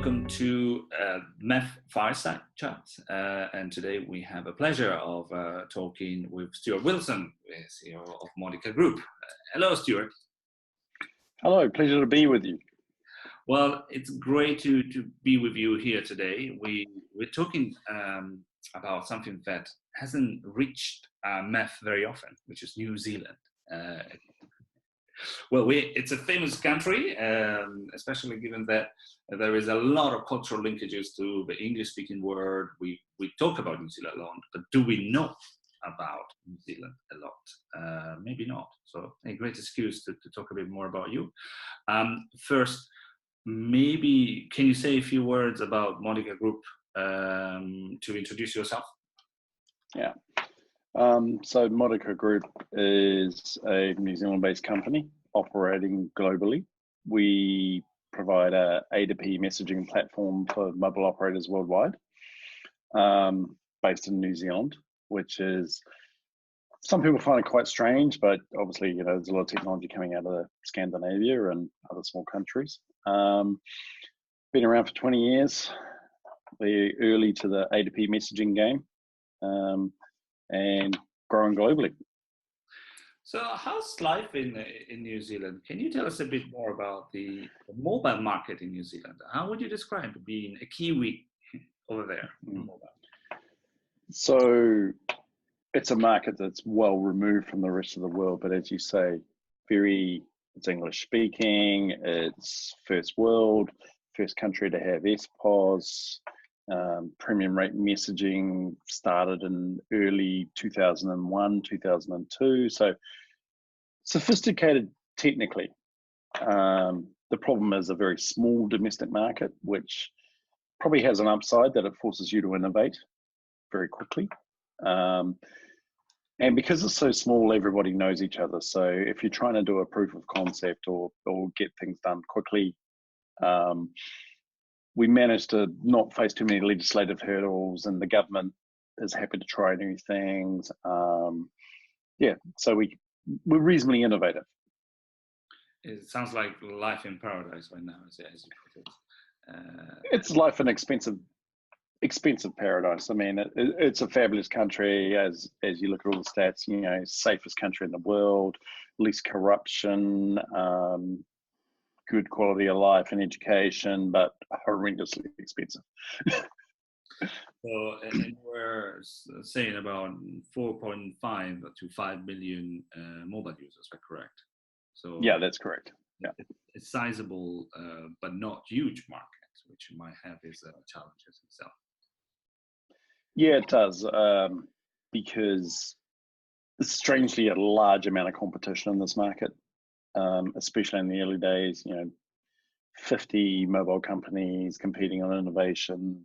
welcome to MEF Fireside Chat. And today we have a pleasure of talking with Stuart Wilson, CEO of Modica Group. Hello, Stuart. Hello, pleasure to be with you. Well, it's great to be with you here today. We're talking about something that hasn't reached MEF very often, which is New Zealand. Well, it's a famous country, especially given that there is a lot of cultural linkages to the English-speaking world. We talk about New Zealand a lot, but do we know about New Zealand a lot? Maybe not. So a great excuse to talk a bit more about you. First, maybe can you say a few words about Modica Group to introduce yourself? Yeah. So Modica Group is a New Zealand-based company operating globally. We provide a A2P messaging platform for mobile operators worldwide, based in New Zealand, which is, some people find it quite strange, but obviously, you know, there's a lot of technology coming out of Scandinavia and other small countries. Been around for 20 years, very early to the A2P messaging game. And growing globally. So how's life in New Zealand? Can you tell us a bit more about the mobile market in New Zealand? How would you describe being a Kiwi over there? So it's a market that's well removed from the rest of the world, but as you say, it's English speaking, it's first world, first country to have SPOS. Premium rate messaging started in early 2001, 2002. So sophisticated technically. The problem is a very small domestic market, which probably has an upside that it forces you to innovate very quickly. And because it's so small, everybody knows each other. So if you're trying to do a proof of concept or get things done quickly, we managed to not face too many legislative hurdles, and the government is happy to try new things. So we're reasonably innovative. It sounds like life in paradise right now, as you put it. It's life in expensive paradise. I mean, it's a fabulous country as you look at all the stats. You know, safest country in the world, least corruption. Good quality of life and education, but horrendously expensive. So, and we're saying about 4.5 to 5 million mobile users, is that correct? So yeah, that's correct. Yeah, it's sizable, but not huge market, which you might have its challenges itself. Yeah, it does, because there's strangely a large amount of competition in this market. Especially in the early days, you know, 50 mobile companies competing on innovation.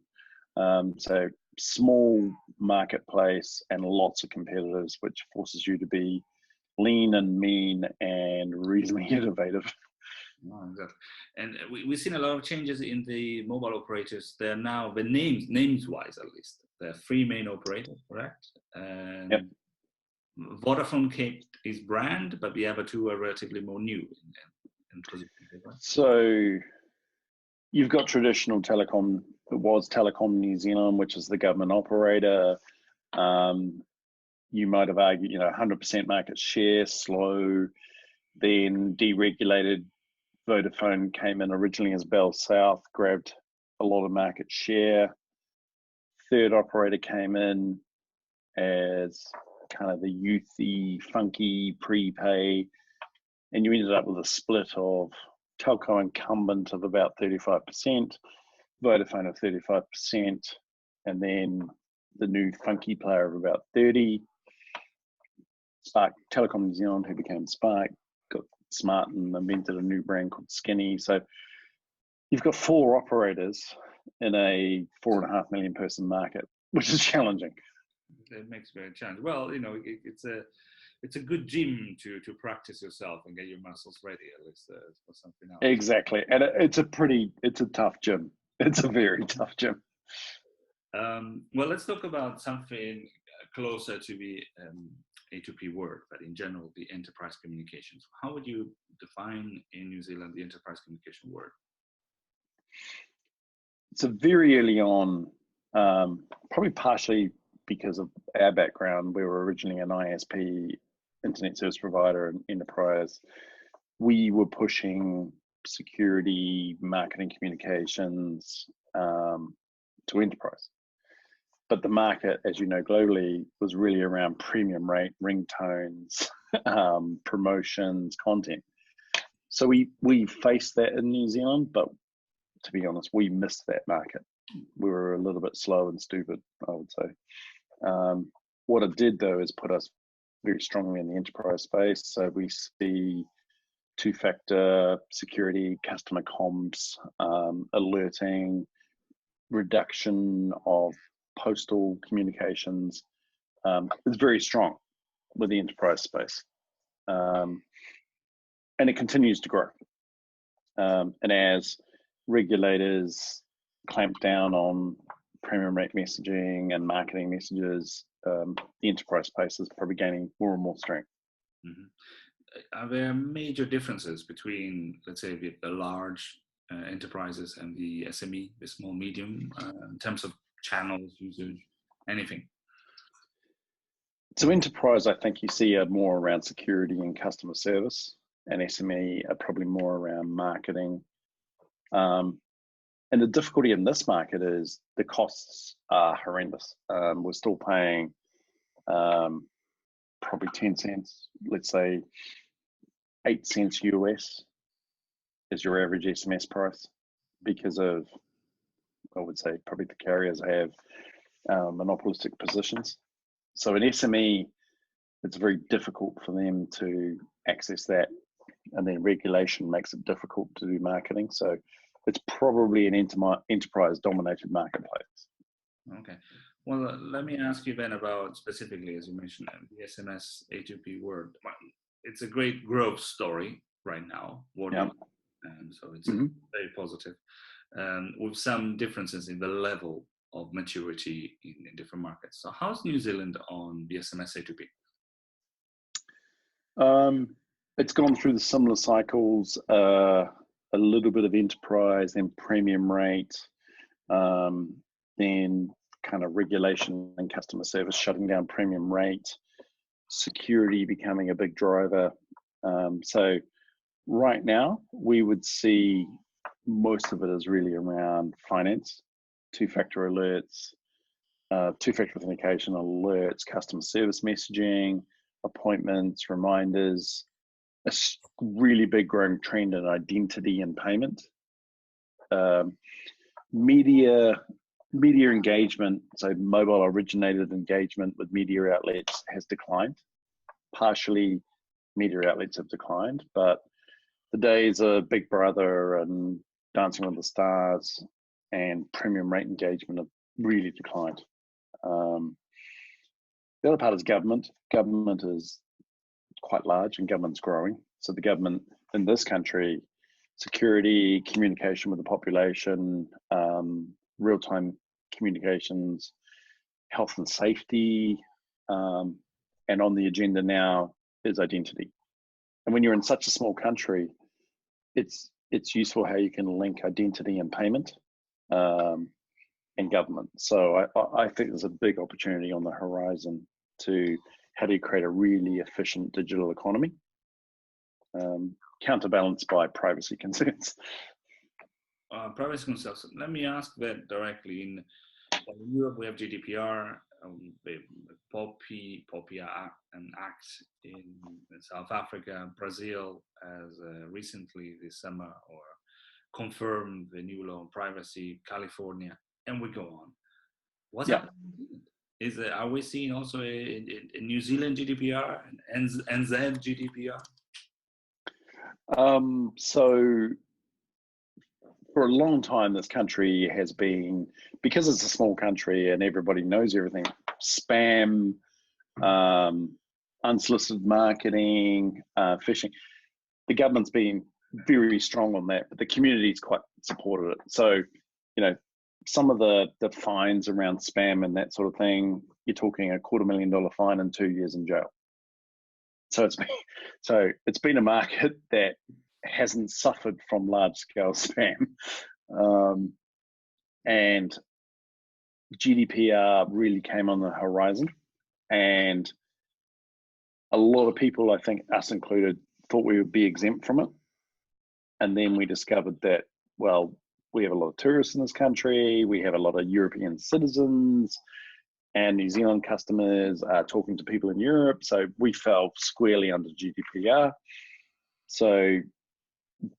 So small marketplace and lots of competitors, which forces you to be lean and mean and reasonably innovative. Oh, exactly. And we've seen a lot of changes in the mobile operators. They're now, the names-wise at least, they're three main operators, correct? And yep. Vodafone kept his brand, but the other two are relatively more new. So you've got traditional telecom. It was Telecom New Zealand, which is the government operator. You might have argued, you know, 100% market share, slow, then deregulated. Vodafone came in originally as Bell South, grabbed a lot of market share. Third operator came in as kind of the youthy, funky prepay, and you ended up with a split of telco incumbent of about 35%, Vodafone of 35%, and then the new funky player of about 30%. Spark, Telecom New Zealand, who became Spark, got smart and invented a new brand called Skinny. So you've got four operators in a 4.5 million person market, which is challenging. It makes it very challenging. Well, you know, it's a good gym to practice yourself and get your muscles ready, at least for something else. Exactly, and it's a tough gym. It's a very tough gym. Well, let's talk about something closer to the A2P word, but in general, the enterprise communications. How would you define in New Zealand the enterprise communication word? So very early on, probably partially because of our background, we were originally an ISP, internet service provider and enterprise. We were pushing security, marketing, communications to enterprise. But the market, as you know, globally was really around premium rate, ringtones, promotions, content. So we faced that in New Zealand, but to be honest, we missed that market. We were a little bit slow and stupid, I would say. What it did though is put us very strongly in the enterprise space. So we see two-factor security, customer comms, alerting, reduction of postal communications is very strong with the enterprise space. And it continues to grow. And as regulators clamp down on premium rate messaging and marketing messages, the enterprise space is probably gaining more and more strength. Mm-hmm. Are there major differences between, let's say, the large enterprises and the SME, the small medium, in terms of channels, usage, anything? So enterprise, I think you see more around security and customer service, and SME are probably more around marketing. And the difficulty in this market is the costs are horrendous. We're still paying probably 10 cents, let's say 8 cents US is your average SMS price because of, I would say, probably the carriers have monopolistic positions. So an SME, it's very difficult for them to access that, and then regulation makes it difficult to do marketing. So it's probably an enterprise-dominated marketplace. Okay. Well, let me ask you then about specifically, as you mentioned, the SMS A2P word. It's a great growth story right now, Yep. And so it's very positive, with some differences in the level of maturity in different markets. So how's New Zealand on the SMS A2P? It's gone through the similar cycles, a little bit of enterprise, then premium rate, then kind of regulation and customer service shutting down premium rate, security becoming a big driver. So right now, we would see most of it is really around finance, two-factor alerts, two-factor authentication alerts, customer service messaging, appointments, reminders, a really big growing trend in identity and payment. Media engagement, so mobile originated engagement with media outlets has declined. Partially, media outlets have declined, but the days of Big Brother and Dancing with the Stars and premium rate engagement have really declined. The other part is government. Government is quite large and government's growing. So the government in this country, security, communication with the population, real-time communications, health and safety, and on the agenda now is identity. And when you're in such a small country, it's useful how you can link identity and payment and government. So I think there's a big opportunity on the horizon to how do you create a really efficient digital economy, counterbalanced by privacy concerns. Privacy concerns. Let me ask that directly. In Europe, we have GDPR, the POPI Act in South Africa. Brazil has recently this summer or confirmed the new law on privacy. California, and we go on. What's happening in New Zealand? Are we seeing also a New Zealand GDPR and NZ GDPR? So for a long time, this country has been, because it's a small country and everybody knows everything, spam, unsolicited marketing, phishing. The government's been very strong on that, but the community's quite supported it. So, you know, some of the fines around spam and that sort of thing, you're talking $250,000 fine and 2 years in jail. So it's been a market that hasn't suffered from large scale spam. and GDPR really came on the horizon, and a lot of people, I think us included, thought we would be exempt from it. And then we discovered that, well, we have a lot of tourists in this country, we have a lot of European citizens, and New Zealand customers are talking to people in Europe. So we fell squarely under GDPR. So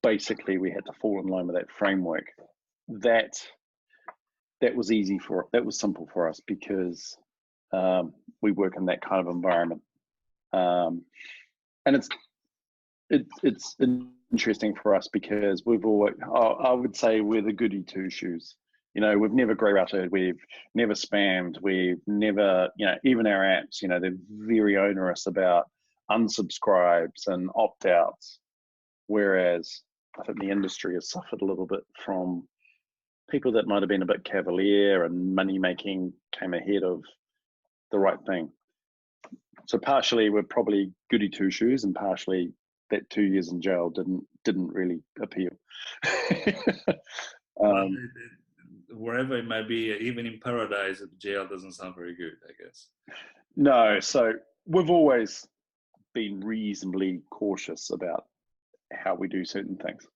basically we had to fall in line with that framework. That was simple for us because we work in that kind of environment. And it's interesting for us because we've always, I would say we're the goody two shoes. You know, we've never grey routed, we've never spammed, we've never, you know, even our apps, you know, they're very onerous about unsubscribes and opt-outs. Whereas I think the industry has suffered a little bit from people that might have been a bit cavalier, and money making came ahead of the right thing. So partially we're probably goody two shoes, and partially that 2 years in jail didn't really appeal. Wherever it might be, even in paradise, jail doesn't sound very good, I guess. No, so we've always been reasonably cautious about how we do certain things.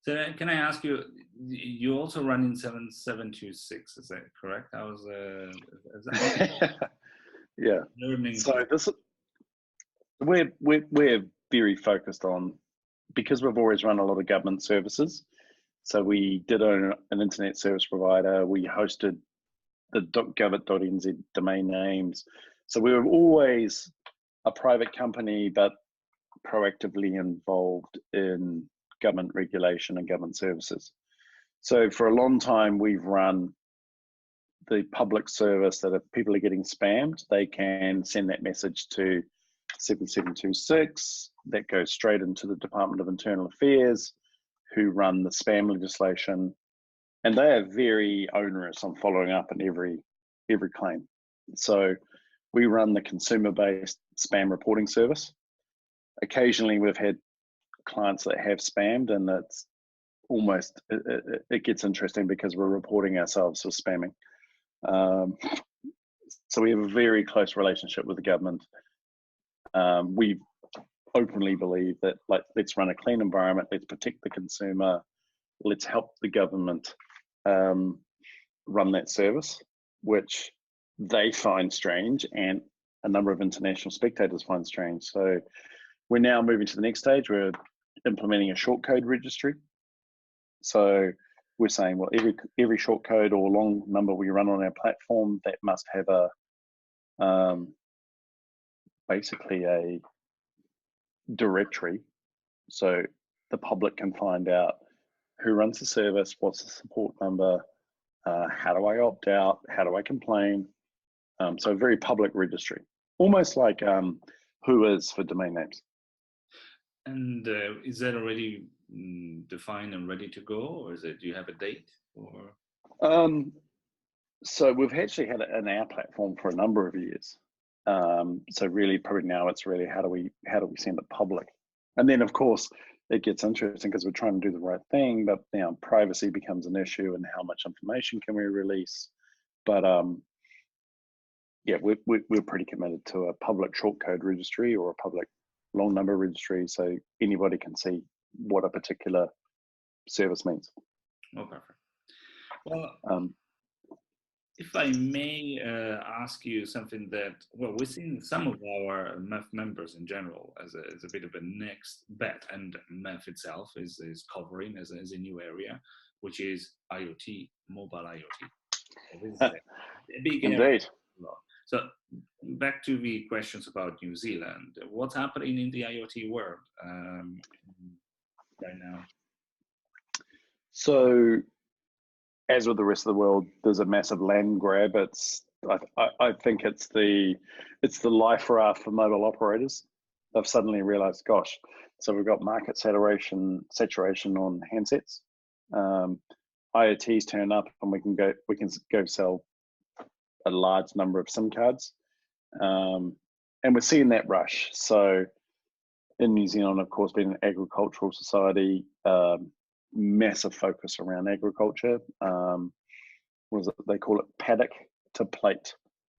So can I ask you, you also run in 7726, is that correct? I was, is that yeah. learning. So we're very focused on, because we've always run a lot of government services. So we did own an internet service provider. We hosted the .gov.nz domain names. So we were always a private company, but proactively involved in government regulation and government services. So for a long time, we've run the public service that if people are getting spammed, they can send that message to 7726. That goes straight into the Department of Internal Affairs, who run the spam legislation, and they are very onerous on following up on every claim. So we run the consumer-based spam reporting service. Occasionally we've had clients that have spammed, and that's almost, it gets interesting because we're reporting ourselves for spamming. So we have a very close relationship with the government. We openly believe that, like, let's run a clean environment, let's protect the consumer, let's help the government run that service, which they find strange, and a number of international spectators find strange. So we're now moving to the next stage. We're implementing a short code registry. So we're saying, well, every short code or long number we run on our platform, that must have a basically a directory, so the public can find out who runs the service, what's the support number, how do I opt out, how do I complain. So a very public registry, almost like who is for domain names. And is that already defined and ready to go, or do you have a date? Or so we've actually had it in our platform for a number of years. So really, probably now it's really how do we send it public, and then of course it gets interesting because we're trying to do the right thing, but now privacy becomes an issue, and how much information can we release? But yeah, we're pretty committed to a public short code registry or a public long number registry, so anybody can see what a particular service means. Oh, perfect. Well, if I may ask you something that, well, we're seeing some of our MEF members in general as a bit of a next bet, and MEF itself is covering as a new area, which is IoT, mobile IoT. This is a big area. Indeed. So back to the questions about New Zealand. What's happening in the IoT world right now? So, as with the rest of the world, there's a massive land grab. I think it's the life raft for mobile operators. They've suddenly realized, gosh, so we've got market saturation on handsets. IoTs turn up, and we can go sell a large number of SIM cards, and we're seeing that rush. So in New Zealand, of course, being an agricultural society, massive focus around agriculture. What is it? They call it paddock to plate.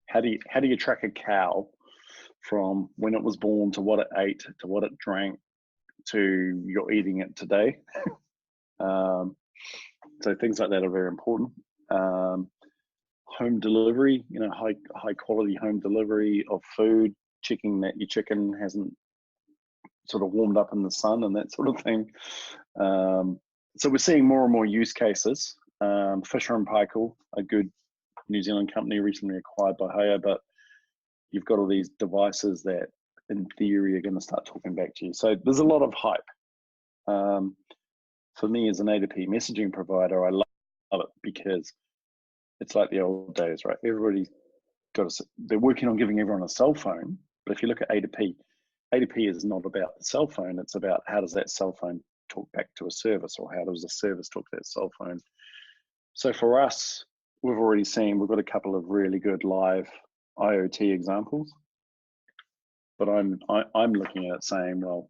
How do you track a cow from when it was born to what it ate to what it drank to you're eating it today? So things like that are very important. Home delivery, high quality home delivery of food, checking that your chicken hasn't sort of warmed up in the sun and that sort of thing. So we're seeing more and more use cases. Fisher and Paykel, a good New Zealand company recently acquired by Haya, but you've got all these devices that in theory are going to start talking back to you. So there's a lot of hype. For me as an A2P messaging provider, I love it because it's like the old days, right? Everybody's they're working on giving everyone a cell phone. But if you look at A2P, A2P is not about the cell phone. It's about how does that cell phone talk back to a service, or how does a service talk to that cell phone? So for us, we've got a couple of really good live IoT examples. But I'm looking at it saying, well,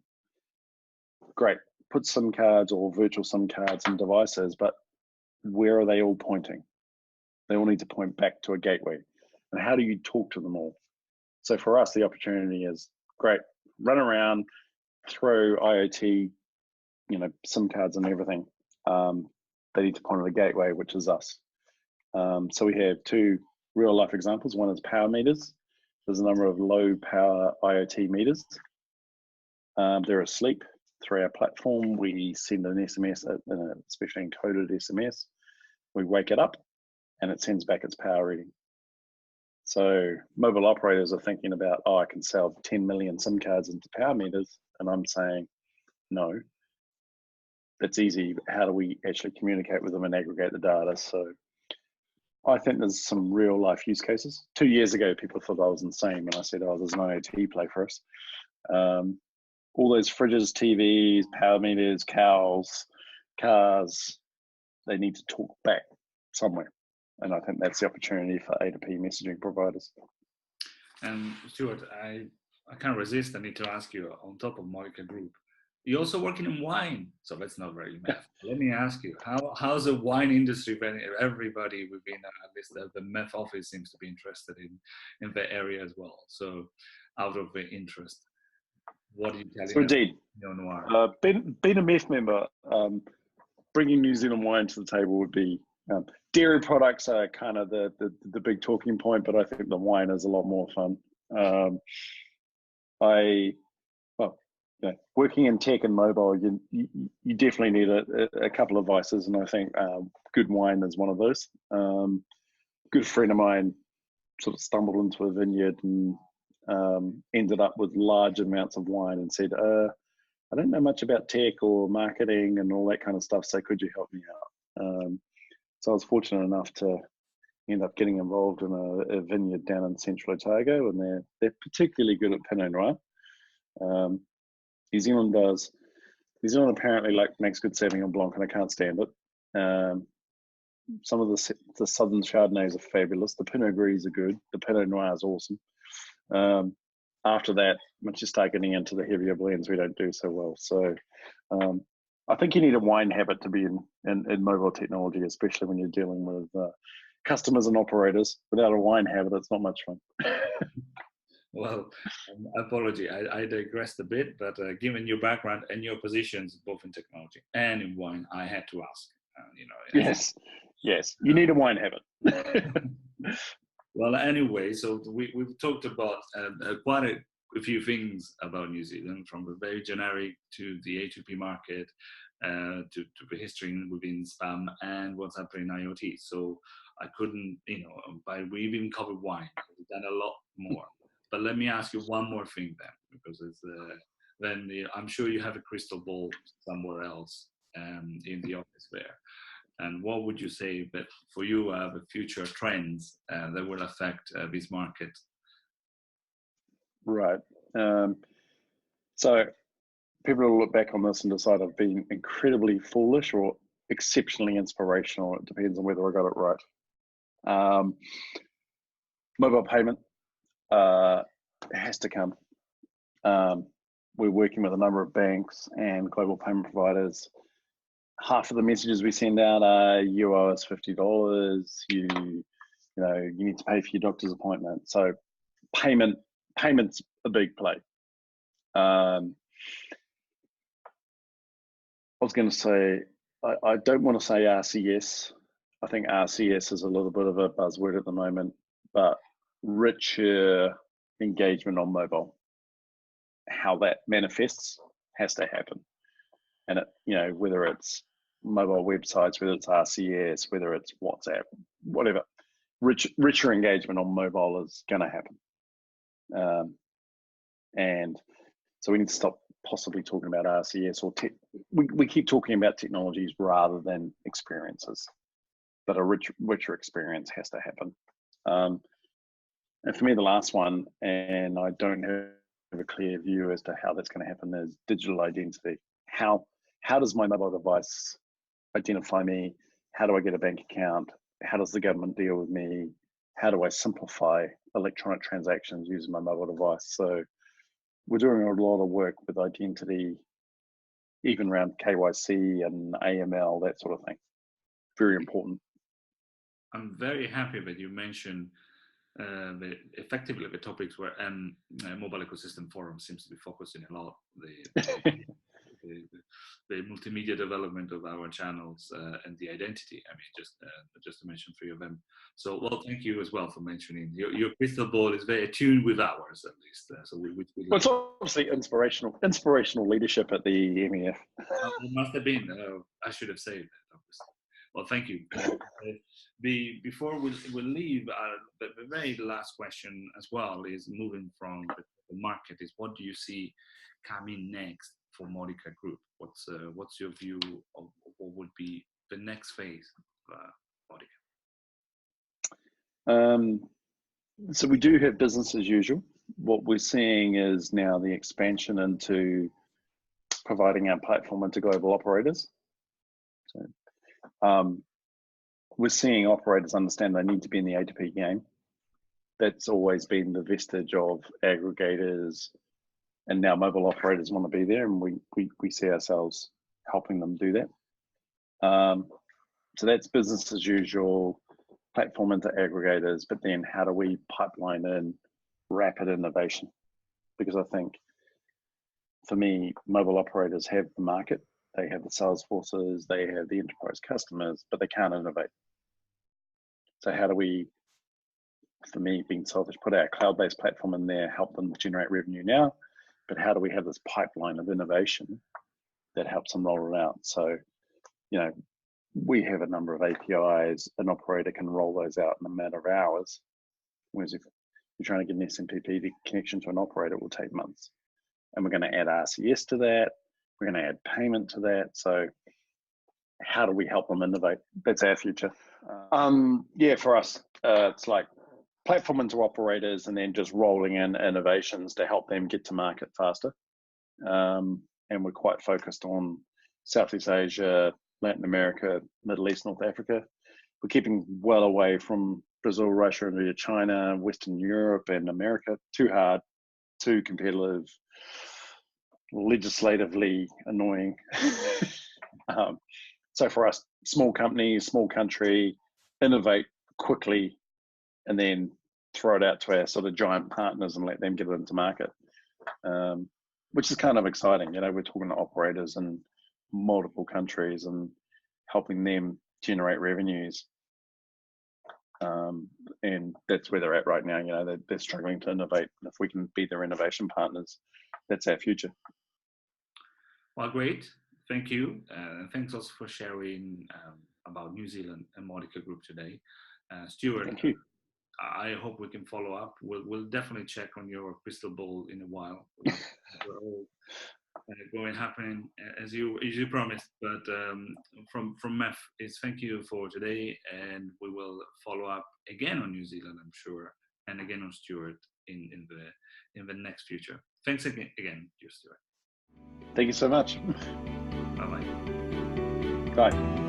great, put SIM cards or virtual SIM cards in devices, but where are they all pointing? They all need to point back to a gateway. And how do you talk to them all? So for us, the opportunity is great. Run around, throw IoT, SIM cards and everything. They need to point at a gateway, which is us. So we have two real life examples. One is power meters. There's a number of low power IoT meters. They're asleep. Through our platform, we send an SMS, an especially encoded SMS. We wake it up and it sends back its power reading. So mobile operators are thinking about, I can sell 10 million SIM cards into power meters. And I'm saying, no, that's easy. How do we actually communicate with them and aggregate the data? So I think there's some real life use cases. 2 years ago, people thought I was insane when I said, there's an IoT play for us. All those fridges, TVs, power meters, cows, cars, they need to talk back somewhere. And I think that's the opportunity for A2P messaging providers. And Stuart, I can't resist. I need to ask you, on top of Modica Group, you're also working in wine. So that's not very MEF. Let me ask you, how's the wine industry? Everybody within at least the MEF office seems to be interested in the area as well. So out of the interest, what are you telling So indeed, being a MEF member, bringing New Zealand wine to the table would be, dairy products are kind of the big talking point, but I think the wine is a lot more fun. Working in tech and mobile, you definitely need a couple of vices, and I think good wine is one of those. Good friend of mine sort of stumbled into a vineyard and ended up with large amounts of wine and said, I don't know much about tech or marketing and all that kind of stuff, so could you help me out? So I was fortunate enough to end up getting involved in a vineyard down in Central Otago, and they're particularly good at Pinot Noir. New Zealand apparently makes good Sauvignon Blanc, and I can't stand it. Some of the southern Chardonnays are fabulous. The Pinot Gris are good. The Pinot Noir is awesome. After that, once you start getting into the heavier blends, we don't do so well. So I think you need a wine habit to be in mobile technology, especially when you're dealing with customers and operators. Without a wine habit, it's not much fun. Well, apology, I digressed a bit, but given your background and your positions both in technology and in wine, I had to ask. Yes, you need a wine habit. Well, anyway, so we've talked about quite a few things about New Zealand, from the very generic to the A2P market, to the history within spam and what's happening in IoT. So I couldn't, we've even covered wine. We've done a lot more. But let me ask you one more thing then, because I'm sure you have a crystal ball somewhere else in the office there. And what would you say that for you are the future trends that will affect this market? Right. So people will look back on this and decide I've been incredibly foolish or exceptionally inspirational. It depends on whether I got it right. Mobile payment has to come. We're working with a number of banks and global payment providers half of the messages we send out are you owe us $50. You need to pay for your doctor's appointment. So payments a big play. I was going to say I don't want to say RCS. I think RCS is a little bit of a buzzword at the moment, but richer engagement on mobile, how that manifests has to happen. And whether it's mobile websites, whether it's RCS, whether it's WhatsApp, whatever, richer engagement on mobile is going to happen. And so we need to stop possibly talking about RCS or we keep talking about technologies rather than experiences, but a richer experience has to happen. And for me, the last one, and I don't have a clear view as to how that's going to happen, is digital identity. How does my mobile device identify me? How do I get a bank account? How does the government deal with me? How do I simplify electronic transactions using my mobile device? So we're doing a lot of work with identity, even around KYC and AML, that sort of thing. Very important. I'm very happy that you mentioned effectively the topics where Mobile Ecosystem Forum seems to be focusing a lot. The multimedia development of our channels and the identity. I mean, just to mention 3 of them. So, well, thank you as well for mentioning your crystal ball is very attuned with ours, at least. So well, it's obviously inspirational leadership at the MEF. It must have been. I should have saved that, obviously. Well, thank you. Before we'll leave, the very last question as well is moving from the market is what do you see coming next for Modica Group? What's your view of what would be the next phase of Modica? So we do have business as usual. What we're seeing is now the expansion into providing our platform into global operators. So we're seeing operators understand they need to be in the A2P game. That's always been the vestige of aggregators, and now mobile operators want to be there, and we see ourselves helping them do that. So that's business as usual, platform into aggregators, but then how do we pipeline in rapid innovation? Because I think, for me, mobile operators have the market, they have the sales forces, they have the enterprise customers, but they can't innovate. So how do we, for me, being selfish, put our cloud-based platform in there, help them generate revenue now, but how do we have this pipeline of innovation that helps them roll it out? So, we have a number of APIs, an operator can roll those out in a matter of hours, whereas if you're trying to get an SMTP connection to an operator, it will take months. And we're going to add RCS to that, we're going to add payment to that. So how do we help them innovate? That's our future. For us, it's like platform into operators and then just rolling in innovations to help them get to market faster. And we're quite focused on Southeast Asia, Latin America, Middle East, North Africa. We're keeping well away from Brazil, Russia, India, China, Western Europe, and America. Too hard, too competitive, legislatively annoying. So for us, small companies, small country, innovate quickly, and then throw it out to our sort of giant partners and let them get it into market, which is kind of exciting. We're talking to operators in multiple countries and helping them generate revenues. And that's where they're at right now. They're struggling to innovate. If we can be their innovation partners, that's our future. Well, great. Thank you. Thanks also for sharing about New Zealand and Modica Group today. Stuart, thank you. I hope we can follow up. We'll definitely check on your crystal ball in a while. We're all going happening as you promised. But from MEF is thank you for today, and we will follow up again on New Zealand, I'm sure, and again on Stuart in the next future. Thanks again, dear Stuart. Thank you so much. Bye-bye. Bye.